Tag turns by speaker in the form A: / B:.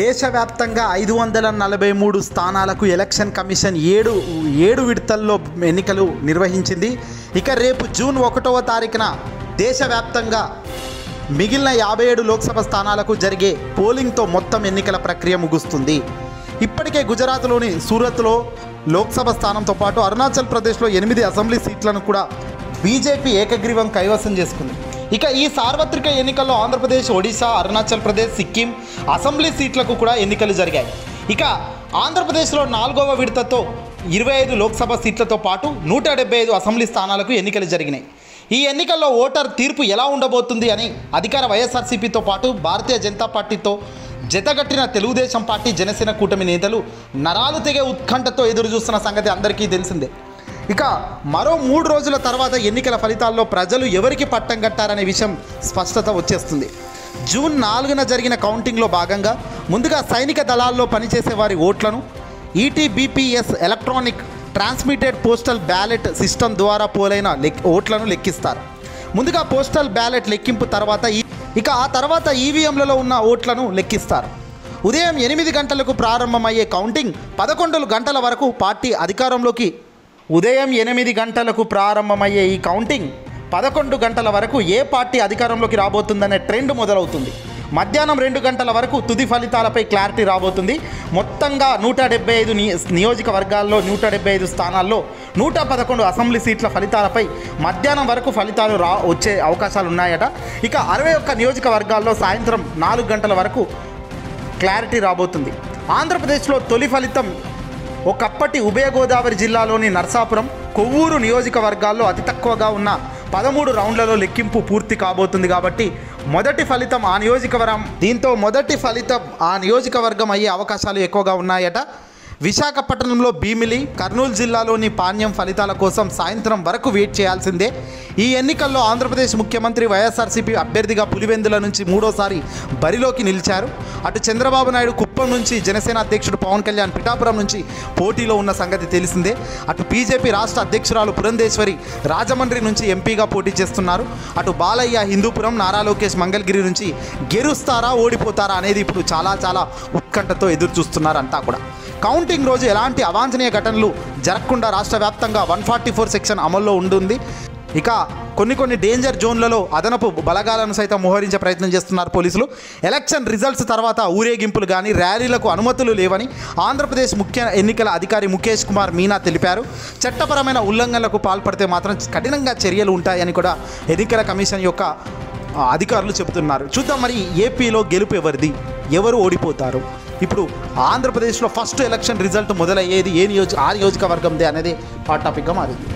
A: దేశవ్యాప్తంగా 543 స్థానాలకు election commission ఏడు విడతల్లో ఎన్నికలు నిర్వహించింది. ఇక రేపు జూన్ 1వ తారీఖున దేశవ్యాప్తంగా మిగిలిన 57 లోక్సభ స్థానాలకు జరిగే పోలింగ్తో మొత్తం ఎన్నికల ప్రక్రియ ముగుస్తుంది. ఇప్పటికే గుజరాత్లోని సూరత్లో లోక్సభ స్థానంతో పాటు అరుణాచల్ ప్రదేశ్లో 8 అసెంబ్లీ సీట్లను కూడా బీజేపీ ఏకగ్రీవం కైవసం చేసుకుంది. ఇక ఈ సార్వత్రిక ఎన్నికల్లో ఆంధ్రప్రదేశ్, ఒడిశా, అరుణాచల్ ప్రదేశ్, సిక్కిం అసెంబ్లీ సీట్లకు కూడా ఎన్నికలు జరిగాయి. ఇక ఆంధ్రప్రదేశ్లో 4వ విడతతో 25 లోక్సభ సీట్లతో పాటు 175 అసెంబ్లీ స్థానాలకు ఎన్నికలు జరిగినాయి. ఈ ఎన్నికల్లో ఓటర్ తీర్పు ఎలా ఉండబోతుంది అని అధికార వైఎస్ఆర్సీపీతో పాటు భారతీయ జనతా పార్టీతో జతగట్టిన తెలుగుదేశం పార్టీ, జనసేన కూటమి నేతలు నరాలు తెగే ఉత్కంఠతో ఎదురు చూస్తున్న సంగతి అందరికీ తెలిసిందే. ఇక మరో 3 రోజుల తర్వాత ఎన్నికల ఫలితాల్లో ప్రజలు ఎవరికి పట్టం కట్టారనే విషయం స్పష్టత వచ్చేస్తుంది. జూన్ 4న జరిగిన కౌంటింగ్లో భాగంగా ముందుగా సైనిక దళాల్లో పనిచేసే వారి ఓట్లను ఈటీబీపీఎస్ electronic transmitted postal ballot system ద్వారా పోలైన ఓట్లను లెక్కిస్తారు. ముందుగా పోస్టల్ బ్యాలెట్ లెక్కింపు తర్వాత ఆ తర్వాత ఈవీఎంలలో ఉన్న ఓట్లను లెక్కిస్తారు. ఉదయం 8 గంటలకు ప్రారంభమయ్యే కౌంటింగ్ 11 గంటల వరకు పార్టీ అధికారంలోకి ఉదయం 8 గంటలకు ప్రారంభమయ్యే ఈ కౌంటింగ్ 11 గంటల వరకు ఏ పార్టీ అధికారంలోకి రాబోతుందనే ట్రెండ్ మొదలవుతుంది. మధ్యాహ్నం 2 గంటల వరకు తుది ఫలితాలపై క్లారిటీ రాబోతుంది. మొత్తంగా 175 నియోజకవర్గాల్లో 175 స్థానాల్లో 111 అసెంబ్లీ సీట్ల ఫలితాలపై మధ్యాహ్నం వరకు ఫలితాలు వచ్చే అవకాశాలు ఉన్నాయట. ఇక 61 నియోజకవర్గాల్లో సాయంత్రం 4 గంటల వరకు క్లారిటీ రాబోతుంది. ఆంధ్రప్రదేశ్లో తొలి ఫలితం ఒకప్పటి ఉభయ గోదావరి జిల్లాలోని నర్సాపురం, కొవ్వూరు నియోజకవర్గాల్లో అతి తక్కువగా ఉన్న 13 రౌండ్లలో లెక్కింపు పూర్తి కాబోతుంది. కాబట్టి మొదటి ఫలితం ఆ నియోజకవర్గం అయ్యే అవకాశాలు ఎక్కువగా ఉన్నాయట. విశాఖపట్నంలో భీమిలి, కర్నూలు జిల్లాలోని పాణ్యం ఫలితాల కోసం సాయంత్రం వరకు వెయిట్ చేయాల్సిందే. ఈ ఎన్నికల్లో ఆంధ్రప్రదేశ్ ముఖ్యమంత్రి వైఎస్ఆర్సీపీ అభ్యర్థిగా పులివెందుల నుంచి 3వసారి బరిలోకి నిలిచారు. అటు చంద్రబాబు నాయుడు కుప్పం నుంచి, జనసేన అధ్యక్షుడు పవన్ కళ్యాణ్ పిఠాపురం నుంచి పోటీలో ఉన్న సంగతి తెలిసిందే. అటు బీజేపీ రాష్ట్ర అధ్యక్షురాలు పురంధేశ్వరి రాజమండ్రి నుంచి ఎంపీగా పోటీ చేస్తున్నారు. అటు బాలయ్య హిందూపురం, నారా లోకేష్ మంగళగిరి నుంచి గెలుస్తారా ఓడిపోతారా అనేది ఇప్పుడు చాలా ఉత్కంఠతో ఎదురు చూస్తున్నారు అంతా కూడా. కౌంటింగ్ రోజు ఎలాంటి అవాంఛనీయ ఘటనలు జరగకుండా రాష్ట్ర వ్యాప్తంగా 144 సెక్షన్ అమల్లో ఉంటుంది. ఇక కొన్ని డేంజర్ జోన్లలో అదనపు బలగాలను సైతం మోహరించే ప్రయత్నం చేస్తున్నారు పోలీసులు. ఎలక్షన్ రిజల్ట్స్ తర్వాత ఊరేగింపులు కానీ ర్యాలీలకు అనుమతులు లేవని ఆంధ్రప్రదేశ్ ముఖ్య ఎన్నికల అధికారి ముఖేష్ కుమార్ మీనా తెలిపారు. చట్టపరమైన ఉల్లంఘనలకు పాల్పడితే మాత్రం కఠినంగా చర్యలు ఉంటాయని కూడా ఎన్నికల కమిషన్ యొక్క అధికారులు చెబుతున్నారు. చూద్దాం మరి ఏపీలో గెలుపు ఎవరిది, ఎవరు ఓడిపోతారు. ఇప్పుడు ఆంధ్రప్రదేశ్లో ఫస్ట్ ఎలక్షన్ రిజల్ట్ మొదలయ్యేది ఆ నియోజకవర్గందే అనేది హాట్ టాపిక్గా మారింది.